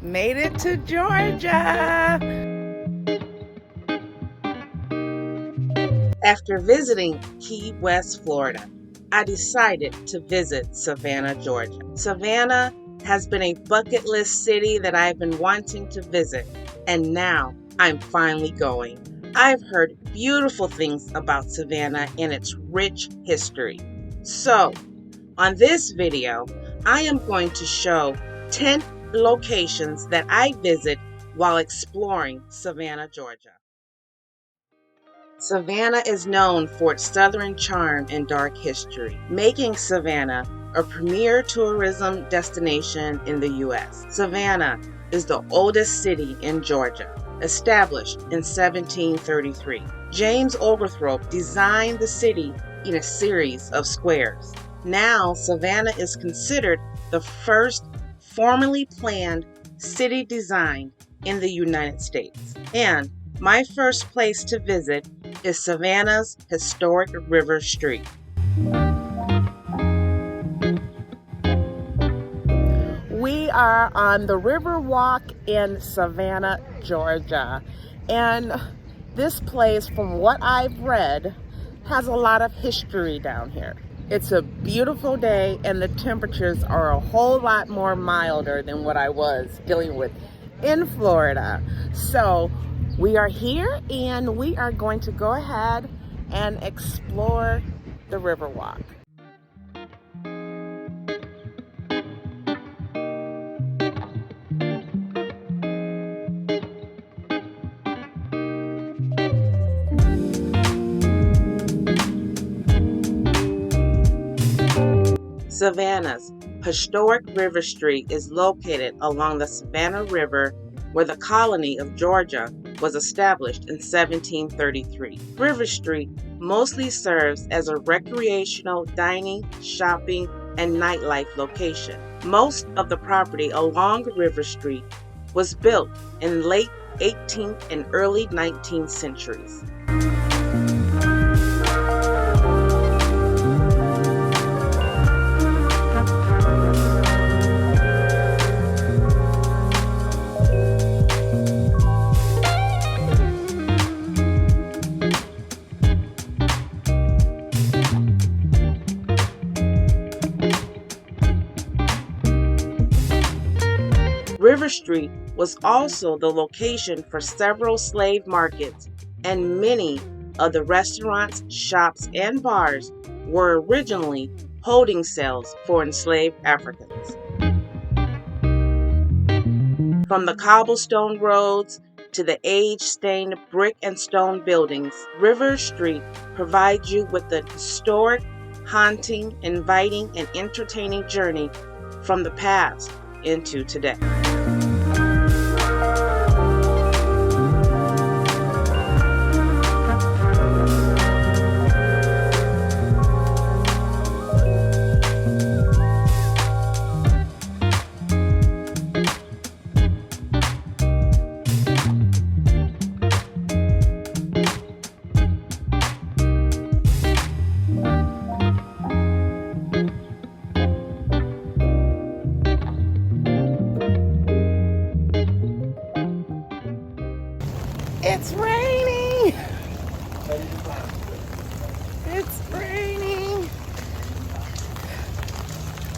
Made it to Georgia. After visiting Key West, Florida, I decided to visit Savannah, Georgia. Savannah has been a bucket list city that I've been wanting to visit, and now I'm finally going. I've heard beautiful things about Savannah and its rich history. So, on this video, I am going to show 10 locations that I visit while exploring Savannah, Georgia. Savannah is known for its southern charm and dark history, making Savannah a premier tourism destination in the U.S. Savannah is the oldest city in Georgia, established in 1733. James Oglethorpe designed the city in a series of squares. Now, Savannah is considered the first formally planned city design in the United States. And my first place to visit is Savannah's historic River Street. We are on the River Walk in Savannah, Georgia. And this place, from what I've read, has a lot of history down here. It's a beautiful day and the temperatures are a whole lot more milder than what I was dealing with in Florida. So we are here and we are going to go ahead and explore the Riverwalk. Savannah's historic River Street is located along the Savannah River, where the colony of Georgia was established in 1733. River Street mostly serves as a recreational, dining, shopping, and nightlife location. Most of the property along River Street was built in late 18th and early 19th centuries. River Street was also the location for several slave markets, and many of the restaurants, shops, and bars were originally holding cells for enslaved Africans. From the cobblestone roads to the age-stained brick and stone buildings, River Street provides you with a historic, haunting, inviting, and entertaining journey from the past into today. It's raining! It's raining!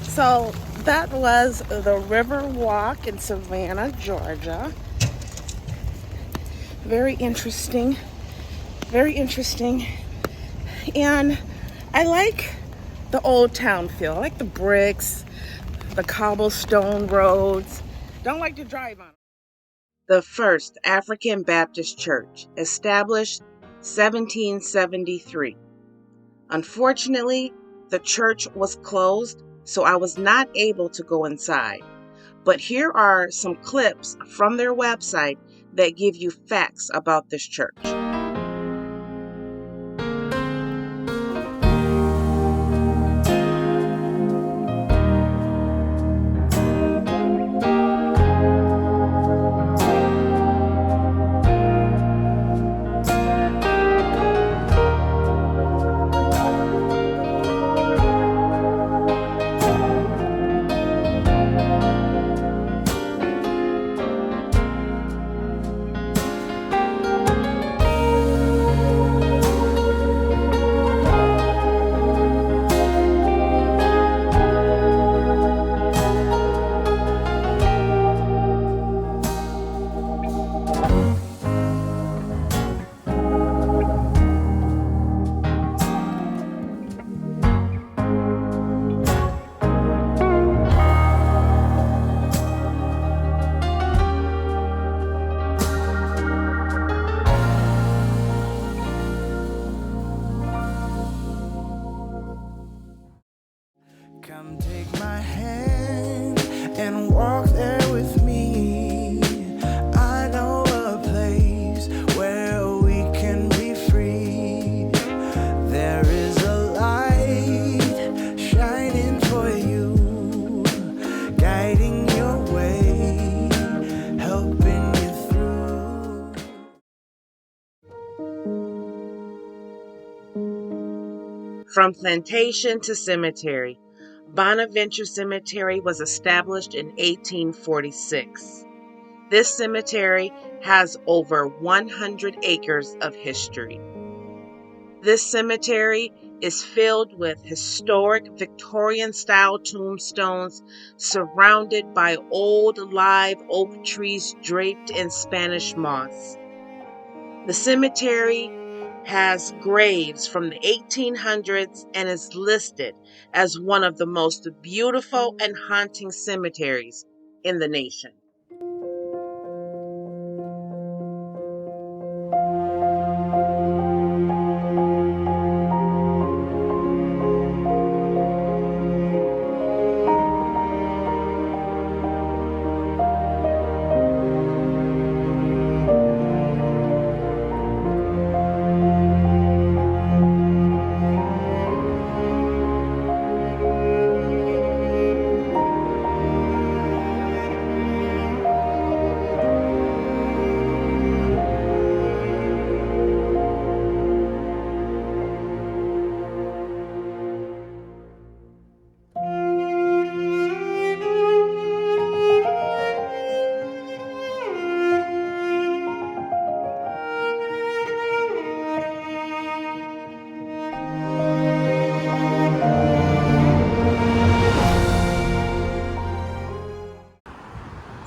So that was the River Walk in Savannah, Georgia. Very interesting. Very interesting. And I like the old town feel. I like the bricks, the cobblestone roads. Don't like to drive on them. The first African Baptist church, established 1773. Unfortunately, the church was closed, so I was not able to go inside. But here are some clips from their website that give you facts about this church. From plantation to cemetery, Bonaventure Cemetery was established in 1846. This cemetery has over 100 acres of history. This cemetery is filled with historic Victorian-style tombstones surrounded by old live oak trees draped in Spanish moss. The cemetery has graves from the 1800s and is listed as one of the most beautiful and haunting cemeteries in the nation.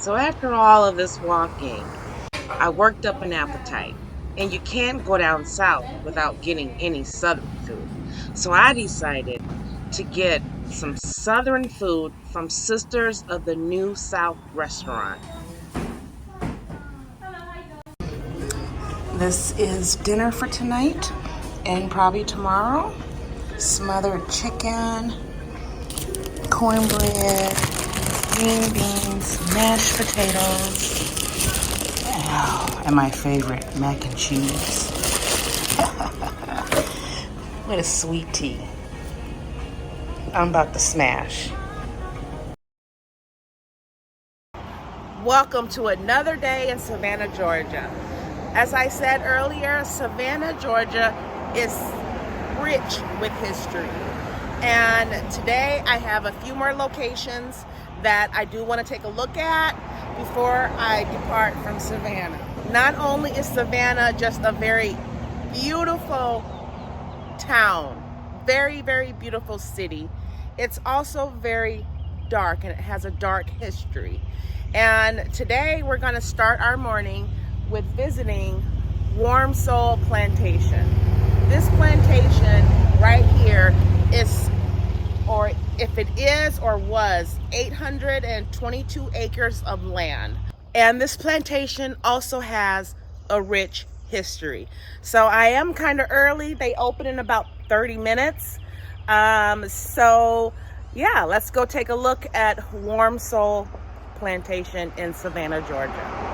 So after all of this walking, I worked up an appetite. And you can't go down south without getting any southern food. So I decided to get some southern food from Sisters of the New South restaurant. This is dinner for tonight and probably tomorrow. Smothered chicken, cornbread, green beans, mashed potatoes, and my favorite, mac and cheese. With a sweet tea. I'm about to smash. Welcome to another day in Savannah, Georgia. As I said earlier, Savannah, Georgia is rich with history. And today I have a few more locations that I do want to take a look at before I depart from Savannah. Not only is Savannah just a very beautiful town, very, very beautiful city, it's also very dark and it has a dark history. And today we're going to start our morning with visiting Warm Soul Plantation. This plantation right here is, or if it is or was, 822 acres of land. And this plantation also has a rich history. So I am kind of early. They open in about 30 minutes. So yeah, let's go take a look at Warm Soul Plantation in Savannah, Georgia.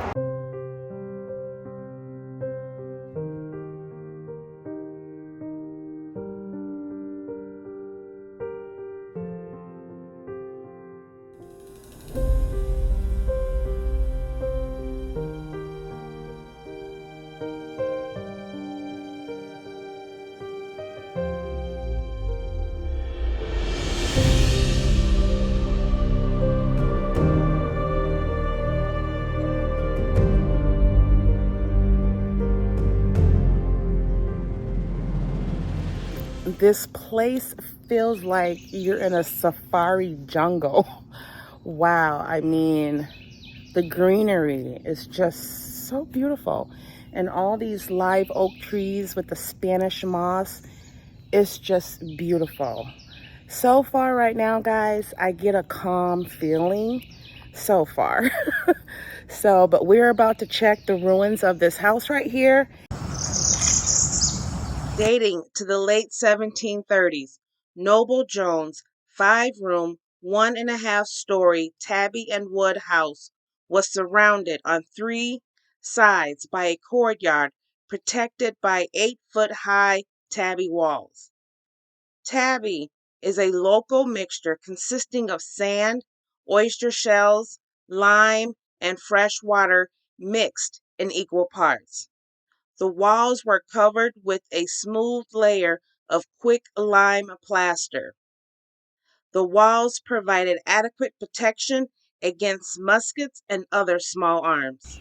This place feels like you're in a safari jungle. Wow, I mean, the greenery is just so beautiful. And all these live oak trees with the Spanish moss, it's just beautiful. So far right now, guys, I get a calm feeling so far. But we're about to check the ruins of this house right here. Dating to the late 1730s, Noble Jones' 5-room, 1.5-story tabby and wood house was surrounded on 3 sides by a courtyard protected by 8-foot-high tabby walls. Tabby is a local mixture consisting of sand, oyster shells, lime, and fresh water mixed in equal parts. The walls were covered with a smooth layer of quick lime plaster. The walls provided adequate protection against muskets and other small arms.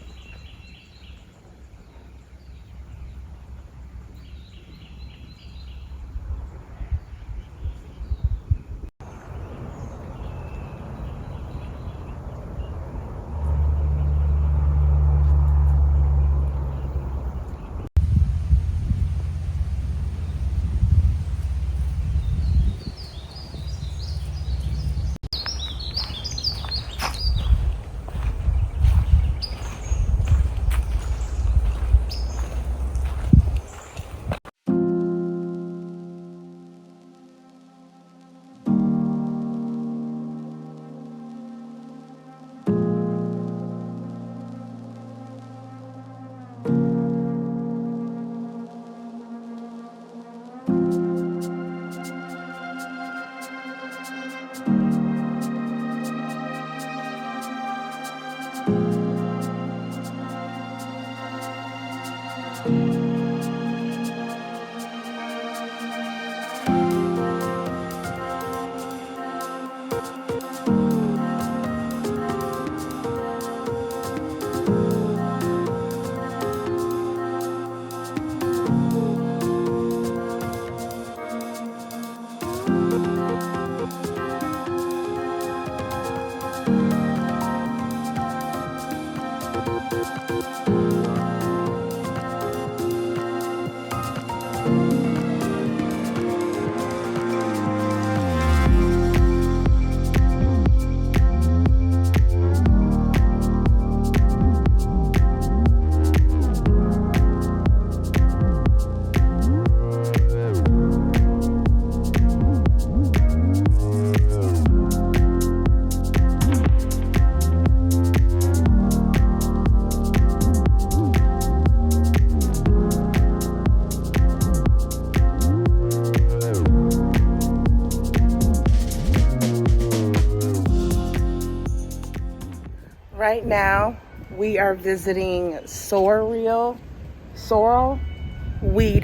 Right now, we are visiting Sorrel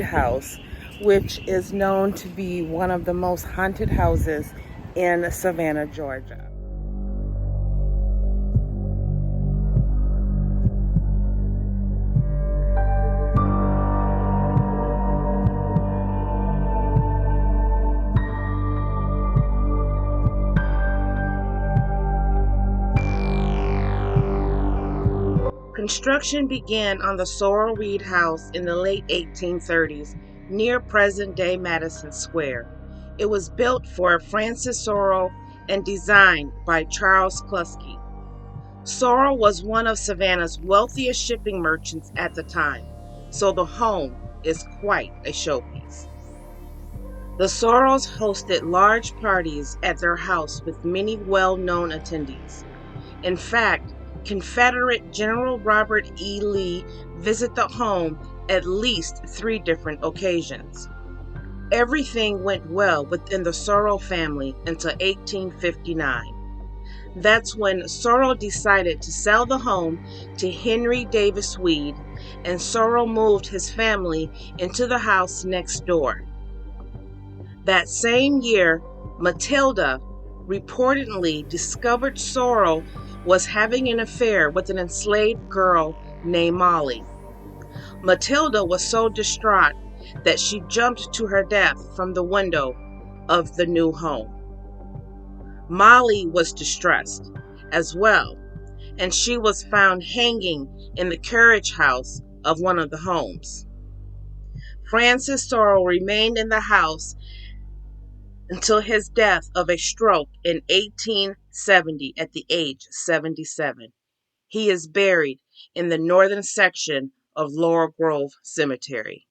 House, which is known to be one of the most haunted houses in Savannah, Georgia. Construction began on the Sorrel House in the late 1830s near present-day Madison Square. It was built for Francis Sorrel and designed by Charles Kluski. Sorrel was one of Savannah's wealthiest shipping merchants at the time, so the home is quite a showpiece. The Sorrels hosted large parties at their house with many well-known attendees. In fact, Confederate General Robert E. Lee visited the home at least 3 different occasions. Everything went well within the Sorrel family until 1859. That's when Sorrel decided to sell the home to Henry Davis Weed, and Sorrel moved his family into the house next door. That same year, Matilda reportedly discovered Sorrel was having an affair with an enslaved girl named Molly. Matilda was so distraught that she jumped to her death from the window of the new home. Molly was distressed as well, and she was found hanging in the carriage house of one of the homes. Francis Sorrel remained in the house until his death of a stroke in 1870 at the age of 77. He is buried in the northern section of Laurel Grove Cemetery.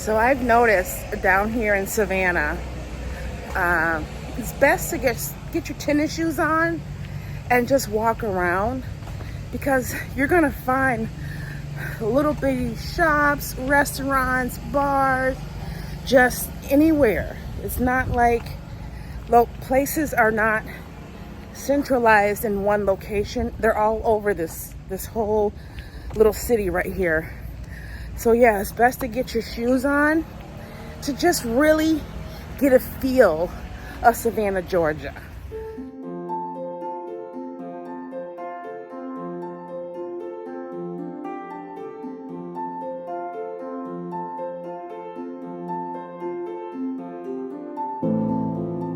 So I've noticed down here in Savannah, it's best to get your tennis shoes on and just walk around, because you're gonna find little bitty shops, restaurants, bars, just anywhere. It's not like places are not centralized in one location. They're all over this whole little city right here. So yeah, it's best to get your shoes on to just really get a feel of Savannah, Georgia.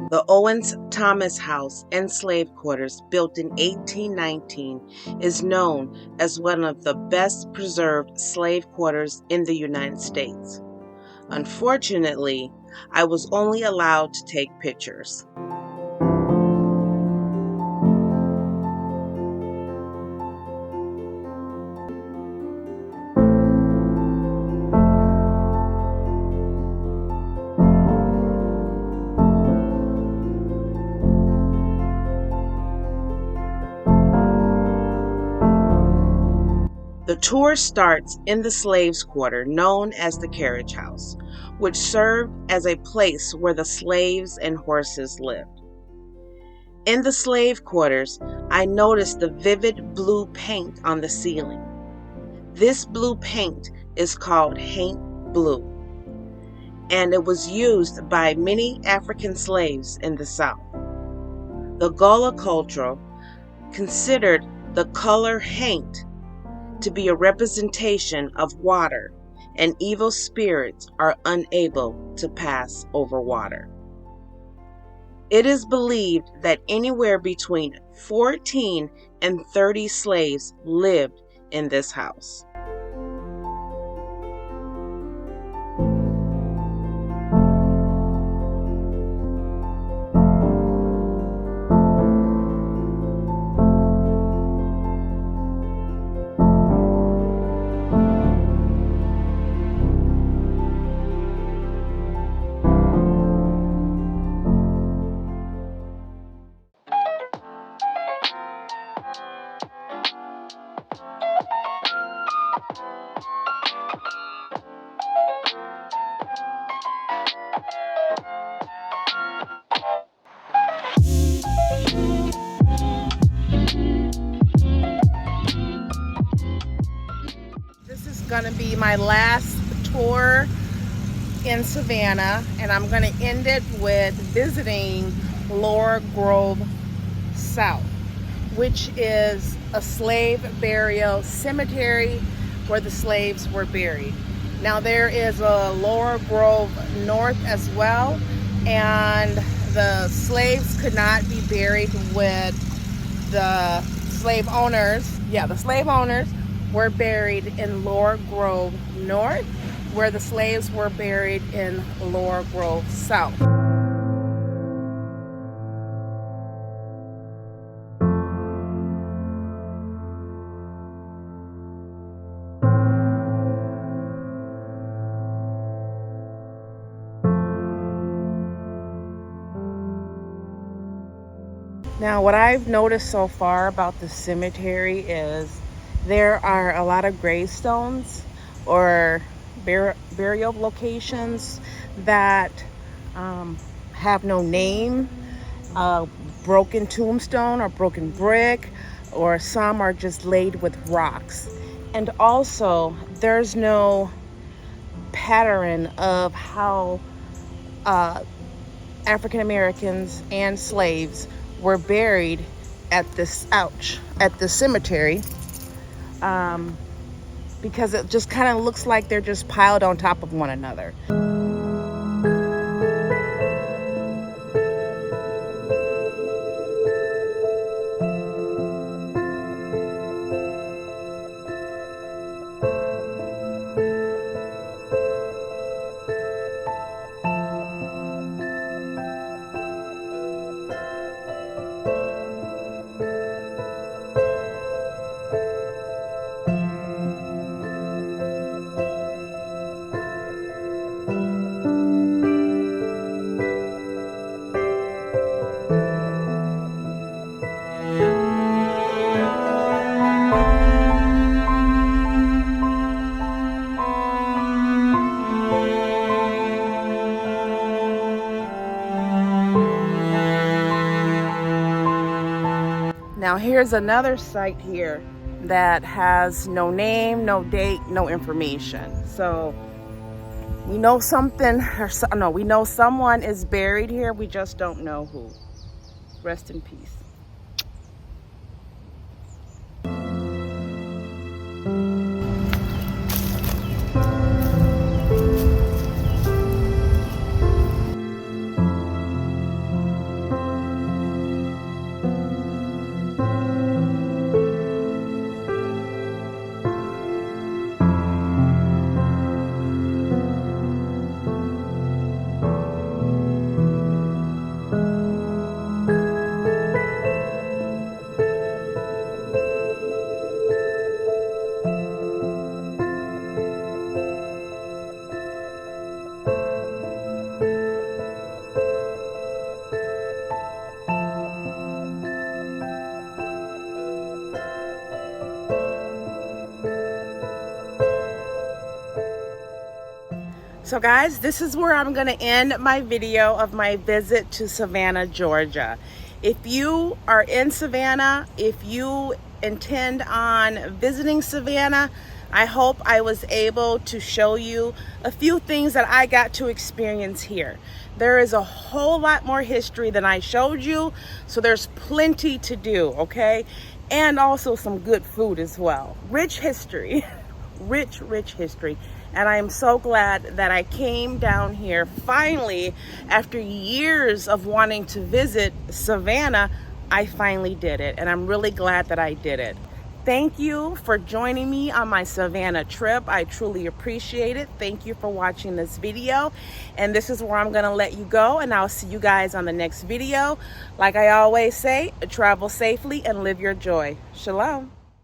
The Owens Thomas House and slave quarters, built in 1819, is known as one of the best preserved slave quarters in the United States. Unfortunately, I was only allowed to take pictures. The tour starts in the slaves' quarter known as the Carriage House, which served as a place where the slaves and horses lived. In the slave quarters, I noticed the vivid blue paint on the ceiling. This blue paint is called haint blue, and it was used by many African slaves in the South. The Gullah culture considered the color haint to be a representation of water, and evil spirits are unable to pass over water. It is believed that anywhere between 14 and 30 slaves lived in this house. This is gonna be my last tour in Savannah, and I'm gonna end it with visiting Laurel Grove South, which is a slave burial cemetery where the slaves were buried. Now there is a Laurel Grove North as well, and the slaves could not be buried with the slave owners. Yeah, the slave owners were buried in Laurel Grove North, where the slaves were buried in Laurel Grove South. Now, what I've noticed so far about the cemetery is there are a lot of gravestones or burial locations that have no name, broken tombstone or broken brick, or some are just laid with rocks. And also, there's no pattern of how African Americans and slaves were buried at this cemetery, because it just kind of looks like they're just piled on top of one another. Now here's another site here that has no name, no date, no information. So we know something, we know someone is buried here. We just don't know who. Rest in peace. So guys, this is where I'm going to end my video of my visit to Savannah, Georgia. If you are in Savannah, if you intend on visiting Savannah, I hope I was able to show you a few things that I got to experience here. There is a whole lot more history than I showed you, so there's plenty to do, okay? And also some good food as well. Rich history, rich history. And I am so glad that I came down here finally. After years of wanting to visit Savannah, I finally did it. And I'm really glad that I did it. Thank you for joining me on my Savannah trip. I truly appreciate it. Thank you for watching this video. And this is where I'm going to let you go. And I'll see you guys on the next video. Like I always say, travel safely and live your joy. Shalom.